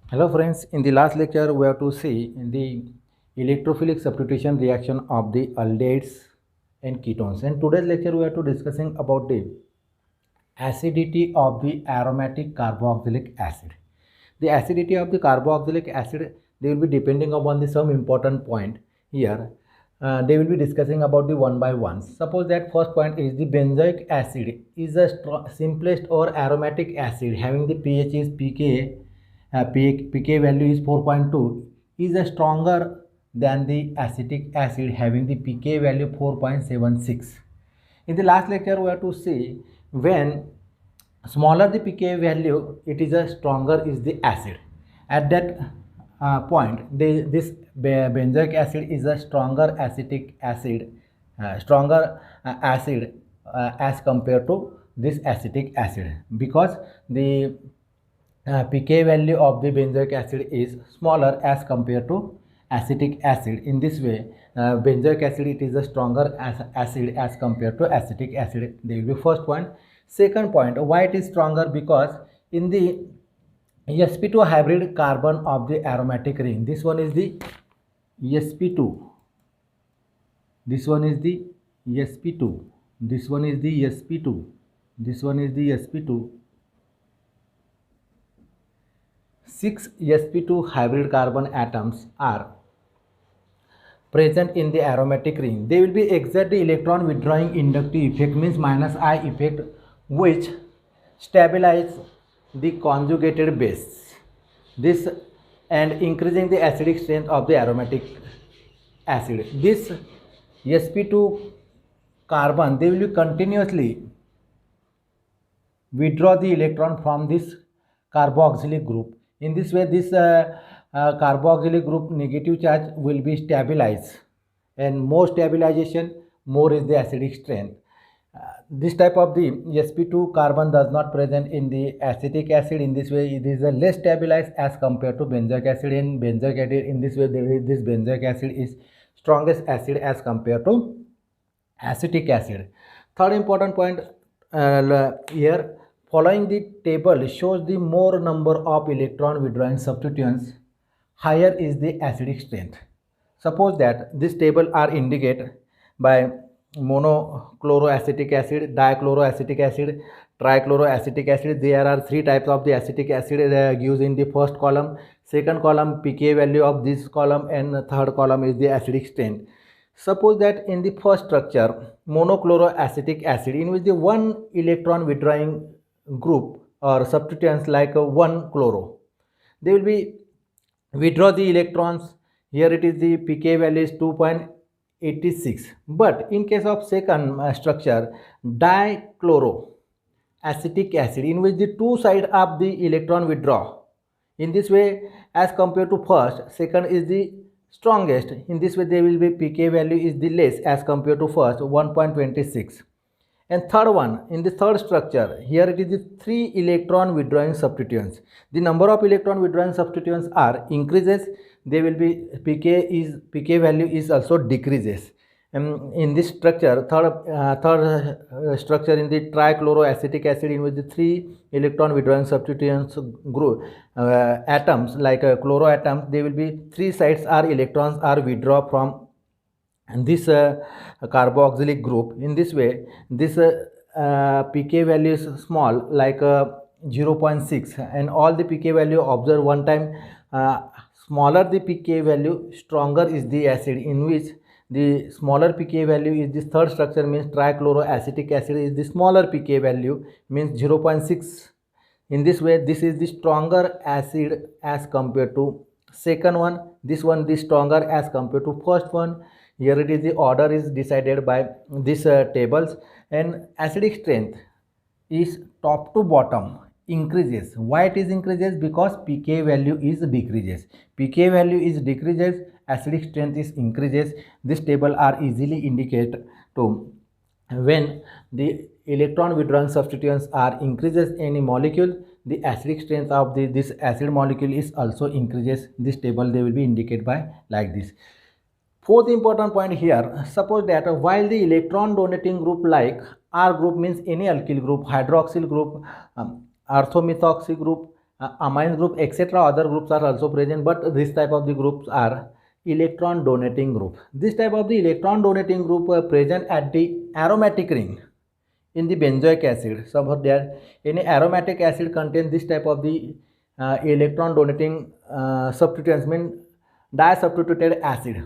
Hello friends, in the last lecture we have to see the electrophilic substitution reaction of the aldehydes and ketones, and today's lecture we are to discussing about the acidity of the aromatic carboxylic acid. The acidity of the carboxylic acid, they will be depending upon the some important point here. They will be discussing about the one by one. Suppose that first point is the benzoic acid is the simplest or aromatic acid having the pH is pK, pK value is 4.2, is a stronger than the acetic acid having the pK value 4.76. In the last lecture we have to see when smaller the pK value, it is a stronger is the acid. At that point, this benzoic acid is a stronger acetic acid, stronger acid as compared to this acetic acid, because the pK value of the benzoic acid is smaller as compared to acetic acid. In this way, benzoic acid it is a stronger acid as compared to acetic acid. There will be first point. Second point, why it is stronger? Because in the sp2 hybrid carbon of the aromatic ring, this one is the sp2, this one is the sp2, this one is the sp2, this one is the sp2. 6 sp2 hybrid carbon atoms are present in the aromatic ring. They will be exert the electron withdrawing inductive effect, means minus I effect, which stabilize the conjugated base. This and increasing the acidic strength of the aromatic acid. This sp2 carbon, they will be continuously withdraw the electron from this carboxylic group. In this way, this carboxylic group negative charge will be stabilized, and more stabilization, more is the acidic strength. This type of the sp2 carbon does not present in the acetic acid. In this way, it is less stabilized as compared to benzoic acid. In benzoic acid, in this way, this benzoic acid is strongest acid as compared to acetic acid. Third important point here, following the table shows the more number of electron withdrawing substituents, higher is the acidic strength. Suppose that this table are indicated by monochloroacetic acid, dichloroacetic acid, trichloroacetic acid. There are three types of the acetic acid used in the first column. Second column pK value of this column, and third column is the acidic strength. Suppose that in the first structure, monochloroacetic acid, in which the one electron withdrawing group or substituents like 1 chloro, they will be withdraw the electrons. Here it is the pK value is 2.86. But in case of second structure, dichloroacetic acid, in which the two sides of the electron withdraw. In this way, as compared to first, second is the strongest. In this way, there will be pK value is the less as compared to first, 1.26. And third one, in the third structure, here it is the 3 electron withdrawing substituents. The number of electron withdrawing substituents are increases. They will be pK value is also decreases. In this structure, third structure in the trichloroacetic acid, in which the 3 electron withdrawing substituents group atoms like chloro atoms, they will be 3 sides are electrons are withdraw from this carboxylic group. In this way, this pK value is small like 0.6, and all the pK value observed one time, smaller the pK value, stronger is the acid. In which the smaller pK value is this third structure, means trichloroacetic acid is the smaller pK value, means 0.6. In this way, this is the stronger acid as compared to second one. This one the stronger as compared to first one. Here it is the order is decided by these tables, and acidic strength is top to bottom increases. Why it is increases? Because pK value is decreases. pK value is decreases, acidic strength is increases. This table are easily indicated to when the electron withdrawing substituents are increases any molecule, the acidic strength of this acid molecule is also increases. This table they will be indicated by like this. Fourth important point here, suppose that while the electron donating group like R group, means any alkyl group, hydroxyl group, orthomethoxy group, amine group, etc. Other groups are also present, but this type of the groups are electron donating group. This type of the electron donating group present at the aromatic ring in the benzoic acid. Suppose there any aromatic acid contain this type of the electron donating substituents, mean disubstituted acid.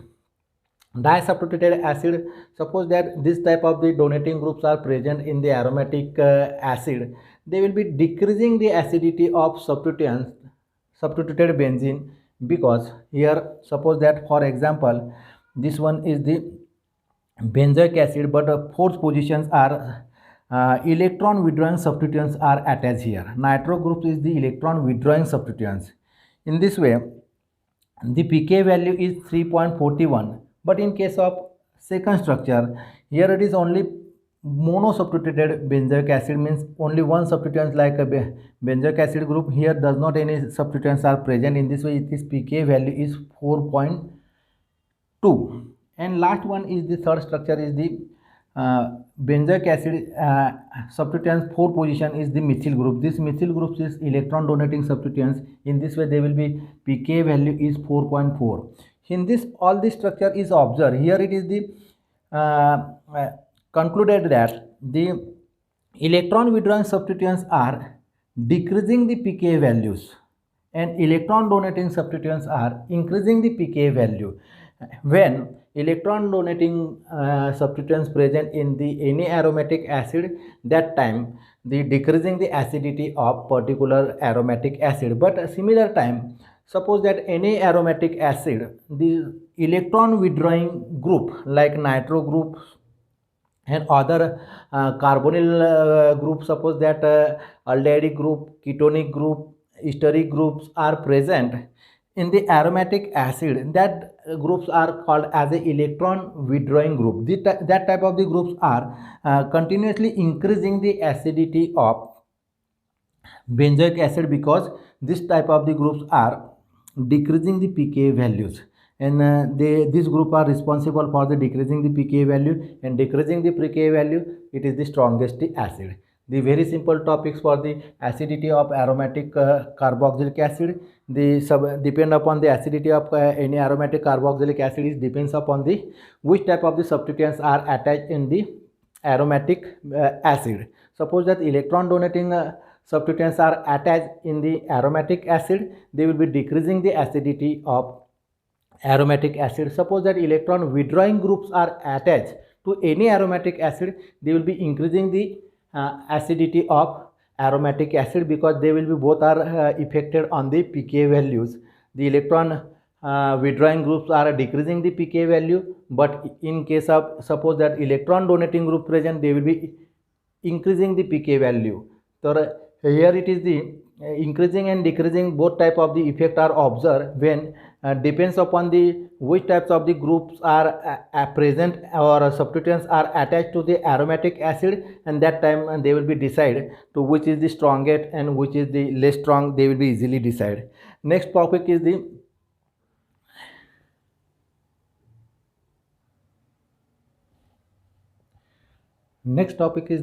Disubstituted acid, suppose that this type of the donating groups are present in the aromatic acid, they will be decreasing the acidity of substituted benzene, because here suppose that for example this one is the benzoic acid, but fourth positions are electron withdrawing substituents are attached here. Nitro group is the electron withdrawing substituents. In this way the pK value is 3.41, but in case of second structure, here it is only monosubstituted benzoic acid, means only one substituent like a benzoic acid group. Here does not any substituents are present. In this way this pK value is 4.2. And last one is the third structure is the benzoic acid substituents. Fourth position is the methyl group. This methyl group is electron donating substituents. In this way they will be pK value is 4.4. In this all this structure is observed. Here it is the concluded that the electron withdrawing substituents are decreasing the pK values and electron donating substituents are increasing the pK value. When electron donating substituents present in the any aromatic acid, that time the decreasing the acidity of particular aromatic acid. But a similar time, suppose that any aromatic acid, the electron withdrawing group like nitro group and other carbonyl group, suppose that aldehydic group, ketonic group, esteric groups are present in the aromatic acid, that groups are called as a electron withdrawing group. That type of the groups are continuously increasing the acidity of benzoic acid, because this type of the groups are decreasing the pK values, and this group are responsible for the decreasing the pK value, and decreasing the pK value, it is the strongest acid. The very simple topics for the acidity of aromatic carboxylic acid, the depend upon the acidity of any aromatic carboxylic acid is depends upon the which type of the substituents are attached in the aromatic acid. Suppose that electron donating substituents are attached in the aromatic acid, they will be decreasing the acidity of aromatic acid. Suppose that electron withdrawing groups are attached to any aromatic acid, they will be increasing the acidity of aromatic acid, because they will be both are affected on the pK values. The electron withdrawing groups are decreasing the pK value, but in case of suppose that electron donating group present, they will be increasing the pK value. So here it is the increasing and decreasing both type of the effect are observed when depends upon the which types of the groups are present or substituents are attached to the aromatic acid, and that time they will be decided to which is the strongest and which is the less strong, they will be easily decided. Next topic is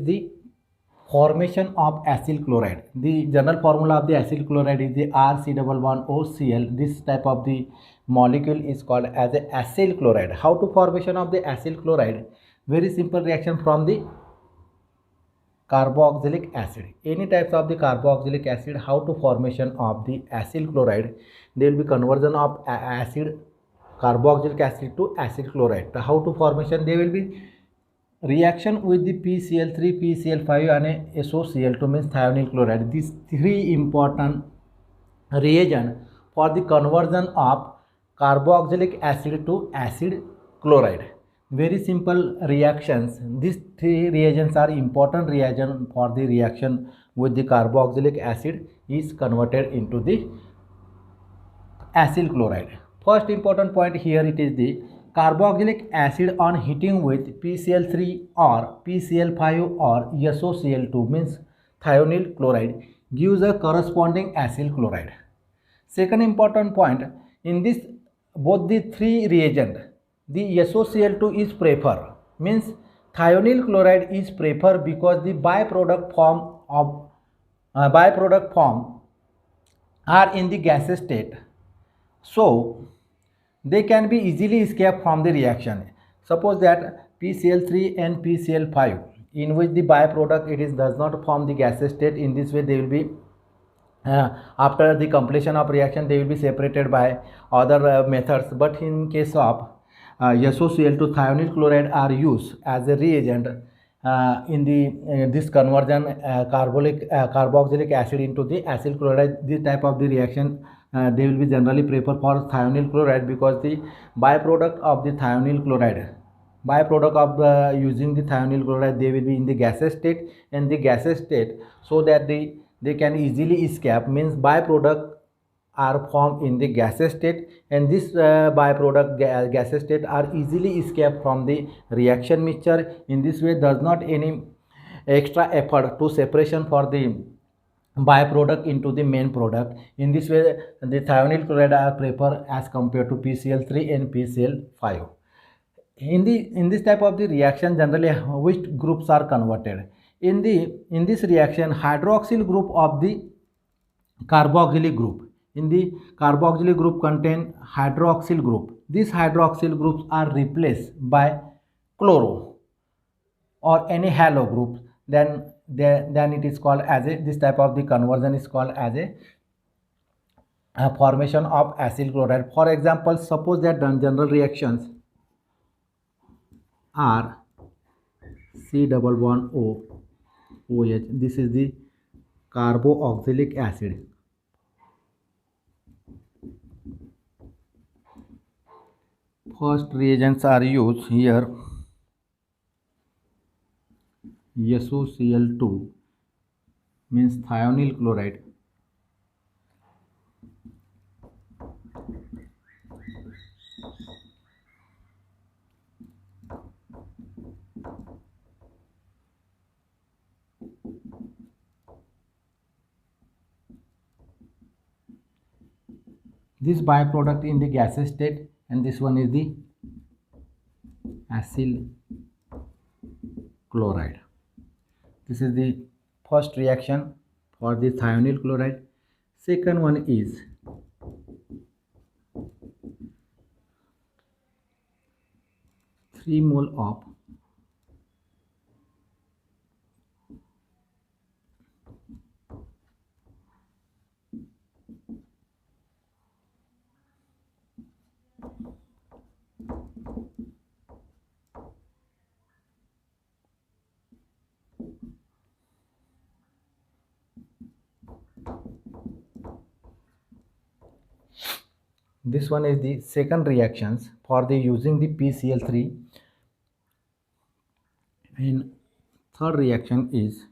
the formation of acyl chloride. The general formula of the acyl chloride is the RC11OCl. This type of the molecule is called as a acyl chloride. How to formation of the acyl chloride? Very simple reaction from the carboxylic acid. Any types of the carboxylic acid, how to formation of the acyl chloride? There will be conversion of acid carboxylic acid to acyl chloride. How to formation? There will be reaction with the PCl3, PCl5 and SOCl2 means thionyl chloride. These three important reagent for the conversion of carboxylic acid to acid chloride. Very simple reactions. These three reagents are important reagent for the reaction with the carboxylic acid is converted into the acyl chloride. First important point here, it is the carboxylic acid on heating with PCl3 or PCl5 or SOCl2 means thionyl chloride gives a corresponding acyl chloride. Second important point, in this both the three reagent, the SOCl2 is preferred, means thionyl chloride is preferred because the byproduct form are in the gaseous state, so they can be easily escaped from the reaction. Suppose that PCl3 and PCl5, in which the byproduct it is does not form the gaseous state. In this way they will be after the completion of reaction they will be separated by other methods. But in case of SOCl2, thionyl chloride are used as a reagent in the this conversion carboxylic acid into the acyl chloride. This type of the reaction they will be generally prefer for thionyl chloride, because the byproduct of the thionyl chloride, byproduct of using the thionyl chloride, they will be in the gaseous state, and the gaseous state, so that they can easily escape, means byproduct are formed in the gaseous state, and this byproduct gaseous state are easily escape from the reaction mixture. In this way does not any extra effort to separation for the byproduct into the main product. In this way the thionyl chloride are preferred as compared to PCl3 and PCl5. In this type of the reaction, generally which groups are converted? In this reaction, hydroxyl group of the carboxylic group, in the carboxylic group contain hydroxyl group. These hydroxyl groups are replaced by chloro or any halo group. Then it is called as a, this type of the conversion is called as a formation of acyl chloride. For example, suppose that general reactions are C double bond O OH. This is the carboxylic acid. First reagents are used here. SOCl2 means thionyl chloride. This byproduct in the gaseous state, and this one is the acyl chloride. This is the first reaction for the thionyl chloride. Second one is 3 mole of this one is the second reactions for the using the PCl3, and third reaction is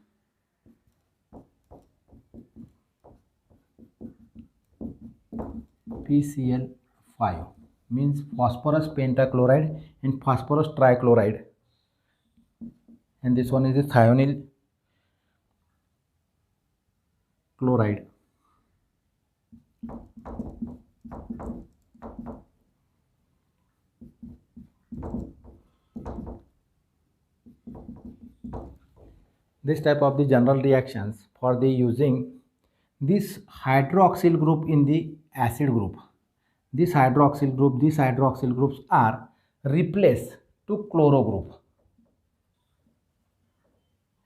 PCl5, means phosphorus pentachloride and phosphorus trichloride, and this one is the thionyl chloride. This type of the general reactions for the using this hydroxyl group in the acid group. These hydroxyl groups are replaced to chloro group,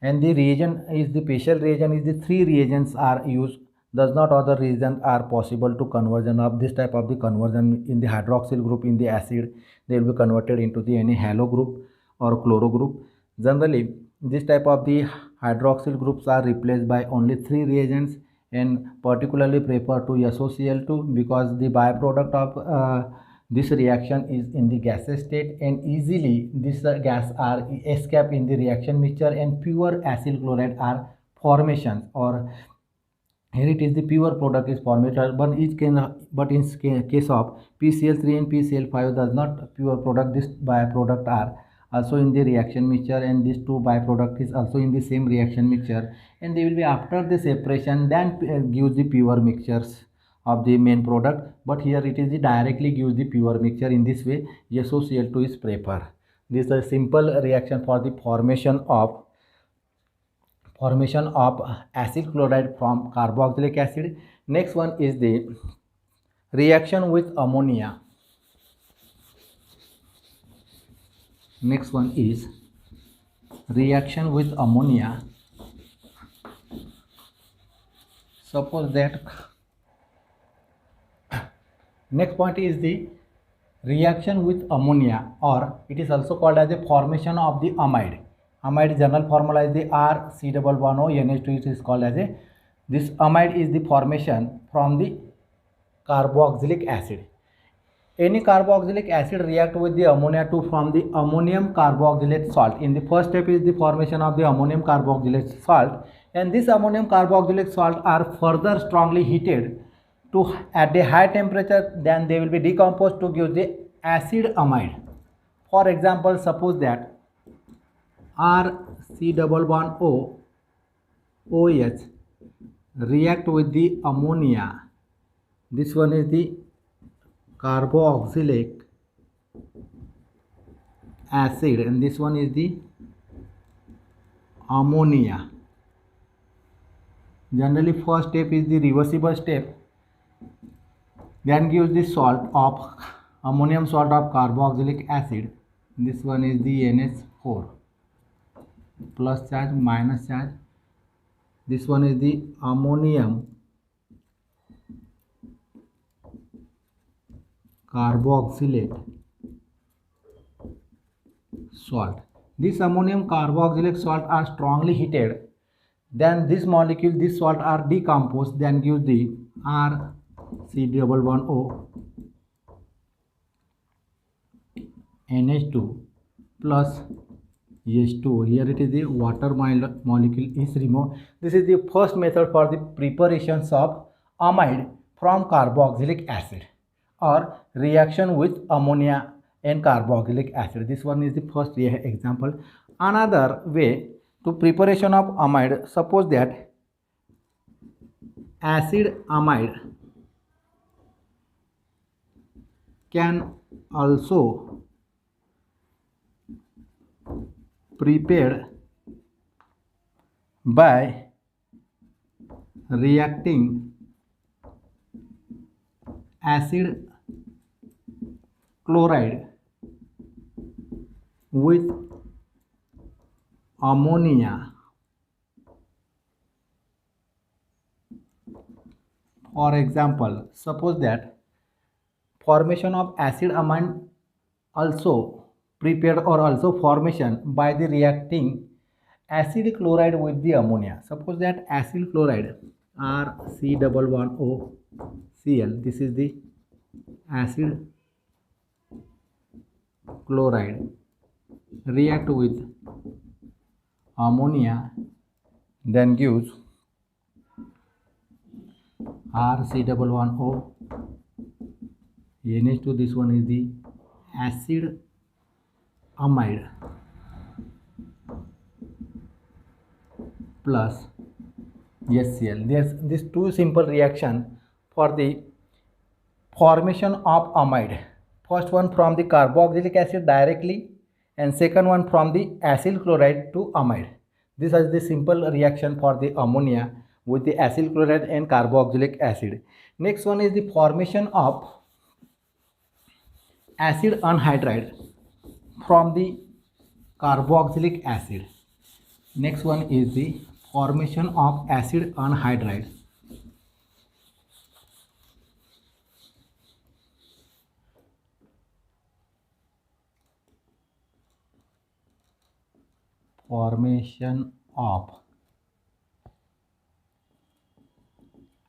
and the reagent is the special reagent is the three reagents are used. Does not other reagents are possible to conversion of this type of the conversion in the hydroxyl group in the acid. They will be converted into the any halo group or chloro group. Generally this type of the hydroxyl groups are replaced by only three reagents, and particularly prefer to SOCl2, because the byproduct of this reaction is in the gaseous state, and easily this gas are escape in the reaction mixture, and pure acyl chloride are formations, or here it is the pure product is formed. But in case of PCl3 and PCl5 does not pure product, this byproduct are also in the reaction mixture, and these two byproduct is also in the same reaction mixture, and they will be after the separation then gives the pure mixtures of the main product. But here it is the directly gives the pure mixture. In this way SOCl2 is preferred. This is a simple reaction for the formation of acyl chloride from carboxylic acid. Next one is the reaction with ammonia. Next one is reaction with ammonia. Suppose that next point is the reaction with ammonia, or it is also called as the formation of the amide. Amide general formula is the RC1 NH2. It is called as a, this amide is the formation from the carboxylic acid. Any carboxylic acid react with the ammonia to form the ammonium carboxylate salt. In the first step is the formation of the ammonium carboxylate salt, and this ammonium carboxylate salt are further strongly heated to at a high temperature, then they will be decomposed to give the acid amide. For example, suppose that RC1 OH react with the ammonia. This one is the carboxylic acid and this one is the ammonia. Generally first step is the reversible step, then gives the salt of ammonium salt of carboxylic acid. This one is the NH4, plus charge minus charge. This one is the ammonium carboxylate salt. This ammonium carboxylate salt are strongly heated, then this molecule, this salt are decomposed, then gives the RC1 NH2 plus H2. Here it is the water molecule is removed. This is the first method for the preparations of amide from carboxylic acid, or reaction with ammonia and carboxylic acid. This one is the first example. Another way to preparation of amide, suppose that acid amide can also prepared by reacting acid chloride with ammonia. For example, suppose that formation of acid amide also prepared or also formation by the reacting acid chloride with the ammonia. Suppose that acid chloride RC1 this is the acid chloride react with ammonia, then gives RC1 NH2. This one is the acid amide plus HCl. There's this two simple reaction for the formation of amide. First one from the carboxylic acid directly, and second one from the acyl chloride to amide. This is the simple reaction for the ammonia with the acyl chloride and carboxylic acid. Next one is the formation of acid anhydride from the carboxylic acid. Next one is the formation of acid anhydride formation of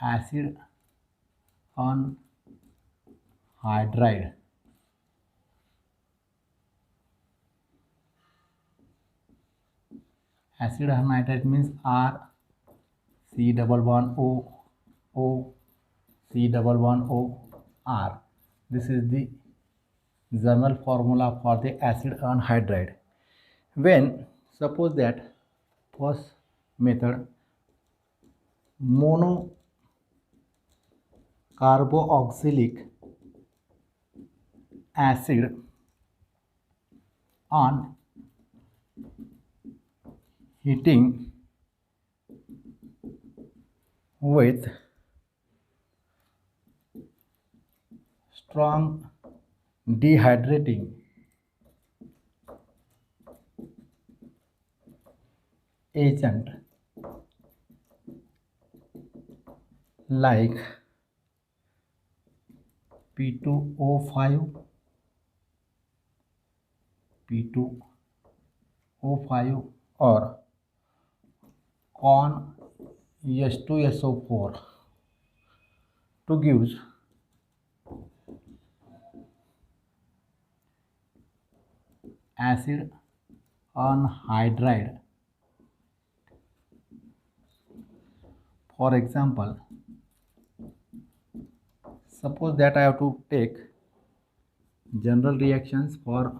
acid anhydride acid anhydride means RC1 C11OR. This is the general formula for the acid anhydride. When suppose that first method monocarboxylic acid on heating with strong dehydrating agent like P2O5, P2O5 or con H2SO4 to give acid anhydride. For example, suppose that I have to take general reactions for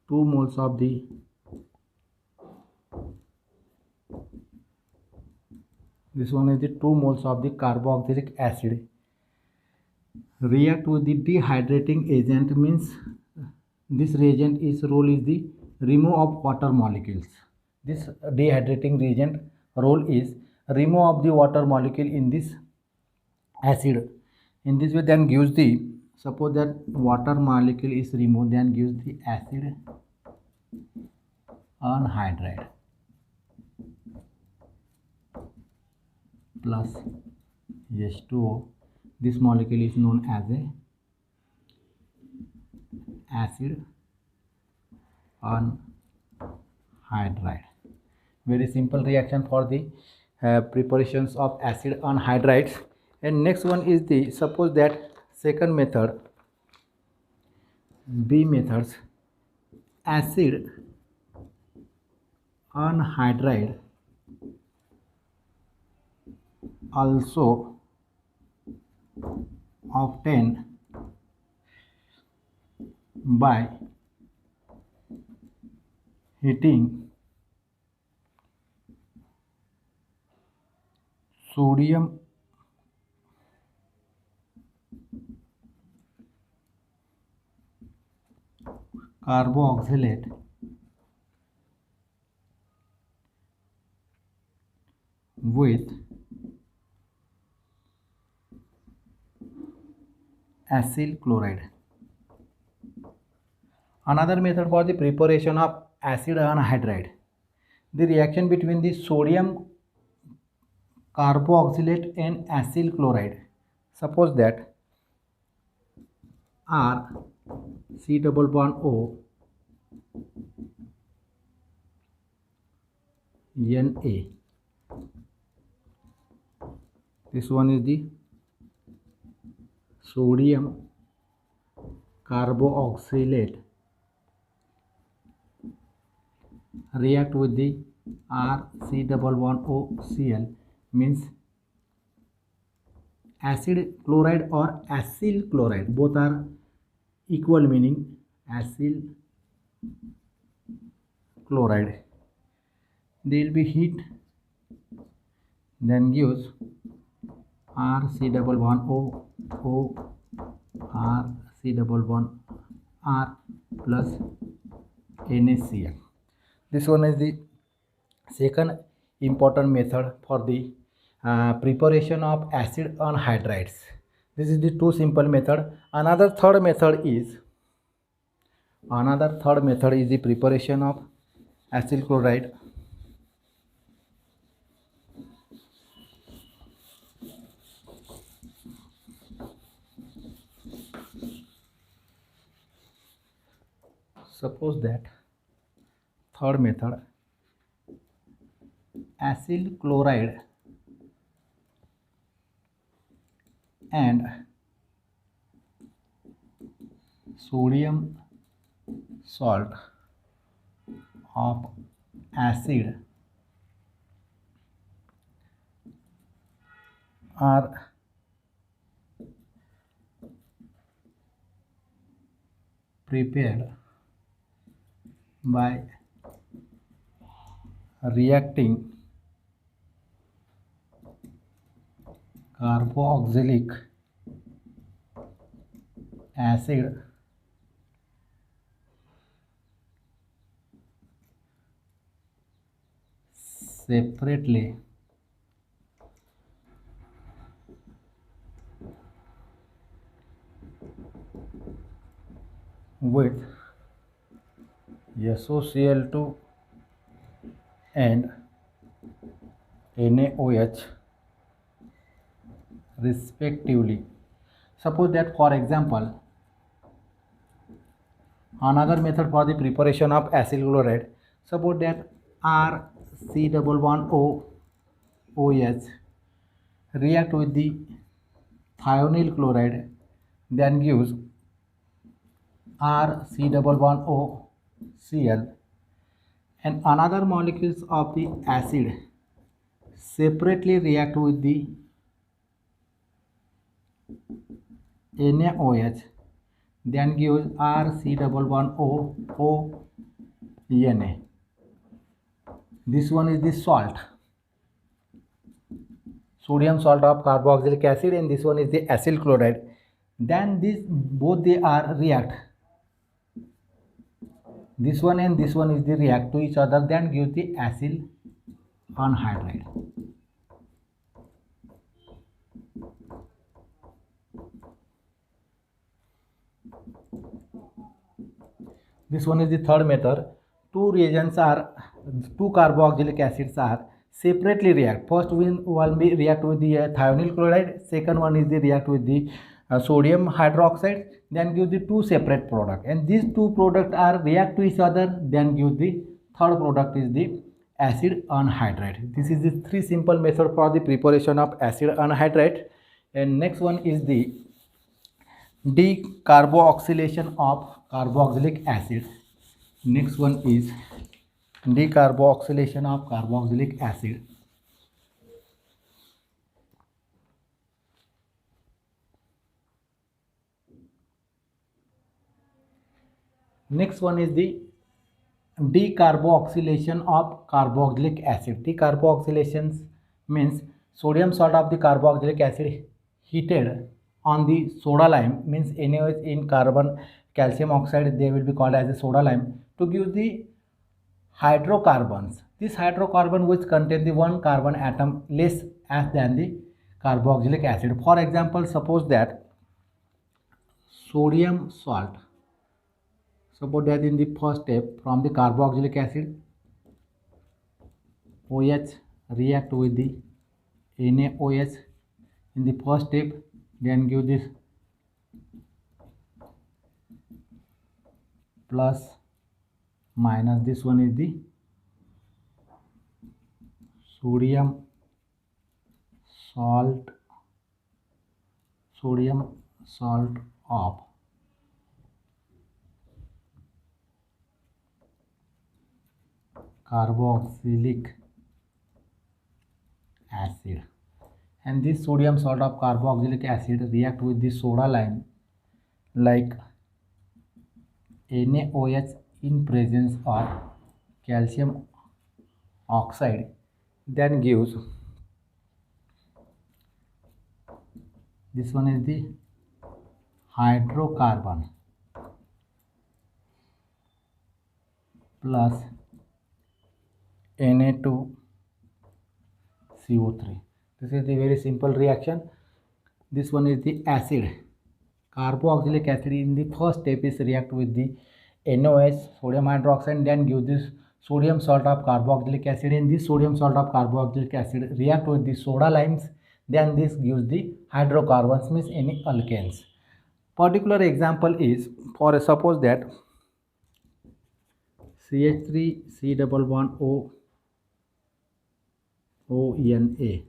two moles of the this one is the 2 moles of the carboxylic acid react with the dehydrating agent, means this reagent is role is the remove of water molecules. This dehydrating reagent role is remove of the water molecule in this acid. In this way then gives the, suppose that water molecule is removed, then gives the acid anhydride plus H2O. This molecule is known as a acid anhydride. Very simple reaction for the preparations of acid anhydrides. And next one is the, suppose that second method, B methods, acid anhydride also obtained by heating sodium carboxylate with acyl chloride. Another method for the preparation of acid anhydride, the reaction between the sodium carboxylate and acyl chloride. Suppose that R C double bond O Na. This one is the sodium carboxylate react with the RC double bond OCl, means acid chloride or acyl chloride, both are equal meaning, acyl chloride. They will be heat, then gives RC double bond O RC double bond R plus NaCl. This one is the second important method for the preparation of acid anhydrides. This is the two simple method. Another third method is the preparation of acyl chloride. Suppose that third method, acyl chloride and sodium salt of acid are prepared by reacting carboxylic acid separately with SOCl2 and NaOH respectively. Suppose that, for example, another method for the preparation of acyl chloride, suppose that RC11O OH react with the thionyl chloride, then gives RC11O Cl, and another molecules of the acid separately react with the NaOH, then gives RC11O Na. This one is the salt, sodium salt of carboxylic acid, and this one is the acyl chloride. Then this both they are react. This one and this one is the react to each other, then give the acyl anhydride. This one is the third method. Two carboxylic acids are separately react. First one will be react with the thionyl chloride. Second one is the react with the sodium hydroxide. Then give the two separate product. And these two products are react to each other. Then give the third product is the acid anhydride. This is the three simple method for the preparation of acid anhydride. And next one is the decarboxylation of carboxylic acid. Next one is decarboxylation of carboxylic acid. Next one is the decarboxylation of carboxylic acid. Decarboxylation means sodium salt of the carboxylic acid heated on the soda lime, means NaOH in carbon calcium oxide, they will be called as a soda lime, to give the hydrocarbons. This hydrocarbon which contain the one carbon atom less as than the carboxylic acid. For example, suppose that sodium salt, suppose that in the first step from the carboxylic acid, OH react with the NaOH in the first step, then give this plus minus, this one is the sodium salt of carboxylic acid, and this sodium salt of carboxylic acid react with the soda lime like NaOH in presence of calcium oxide, then gives, this one is the hydrocarbon plus Na2CO3. This is the very simple reaction. This one is the acid, carboxylic acid in the first step is react with the NaOH, sodium hydroxide, then give this sodium salt of carboxylic acid, and this sodium salt of carboxylic acid react with the soda limes, then this gives the hydrocarbons, means any alkanes. Particular example is, for suppose that CH3C11O ONA,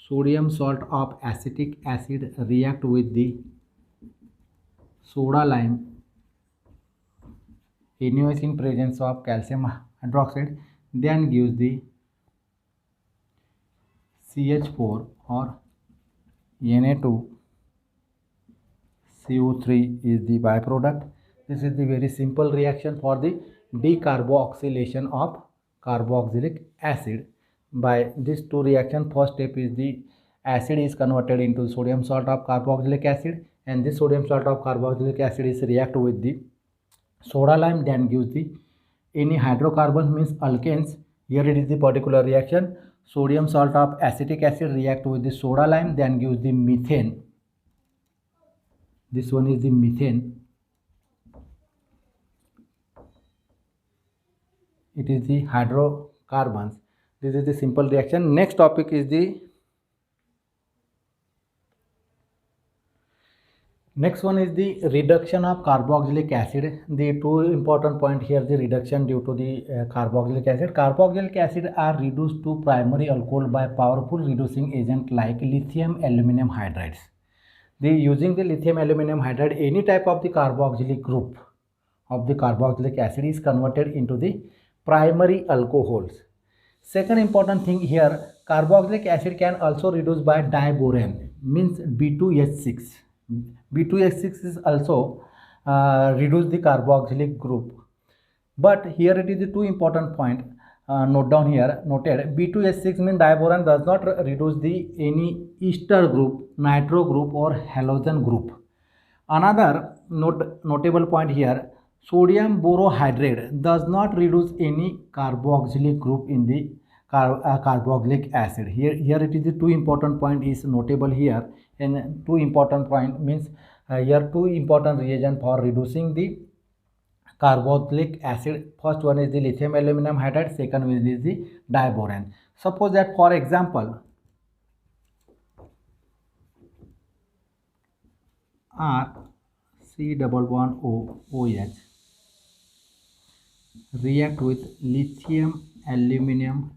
sodium salt of acetic acid react with the soda lime, NaOH in presence of calcium hydroxide, then gives the CH4 or Na2CO3 is the byproduct. This is the very simple reaction for the decarboxylation of carboxylic acid. By these two reaction, first step is the acid is converted into sodium salt of carboxylic acid, and this sodium salt of carboxylic acid is react with the soda lime, then gives the any hydrocarbons, means alkanes, Here it is the particular reaction. Sodium salt of acetic acid react with the soda lime, then gives the methane. This one is the methane. It is the hydrocarbons. This is the simple reaction. Next topic is the next one is the reduction of carboxylic acid. The two important point here, the reduction due to the carboxylic acid. Carboxylic acid are reduced to primary alcohol by powerful reducing agent like lithium aluminum hydrides. Using the lithium aluminum hydride, any type of the carboxylic group of the carboxylic acid is converted into the primary alcohols. Second important thing here, carboxylic acid can also reduce by diborane, means B2H6. B2H6 is also reduce the carboxylic group. But here it is the two important point. Note down here, noted. B2H6 means diborane does not reduce the any ester group, nitro group or halogen group. Another notable point here, sodium borohydride does not reduce any carboxylic group in the carboxylic acid. Here it is the two important point is notable here, and two important point means here two important reagent for reducing the carboxylic acid. First one is the lithium aluminum hydride, second one is the diborane. Suppose that for example RC11OH react with lithium aluminum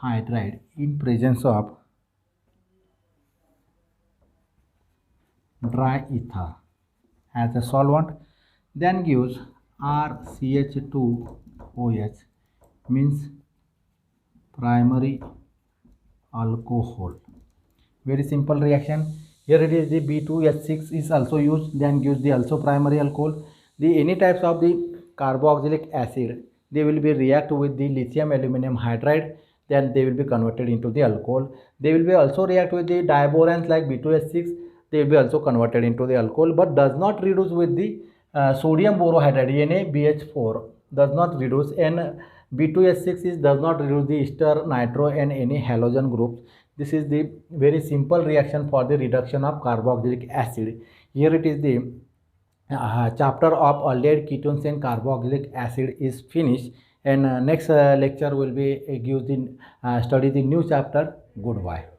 hydride in presence of dry ether as a solvent, then gives RCH2OH, means primary alcohol. Very simple reaction. Here it is the B2H6 is also used, then gives the also primary alcohol. The any types of the carboxylic acid, they will be react with the lithium aluminum hydride, then they will be converted into the alcohol. They will be also react with the diboranes like B2H6, they will be also converted into the alcohol, but does not reduce with the sodium borohydride NaBH4 does not reduce, and B2H6 does not reduce the ester, nitro and any halogen groups. This is the very simple reaction for the reduction of carboxylic acid. Here it is the chapter of aldehyde ketones and carboxylic acid is finished, and next lecture will be gives the study the new chapter. Goodbye.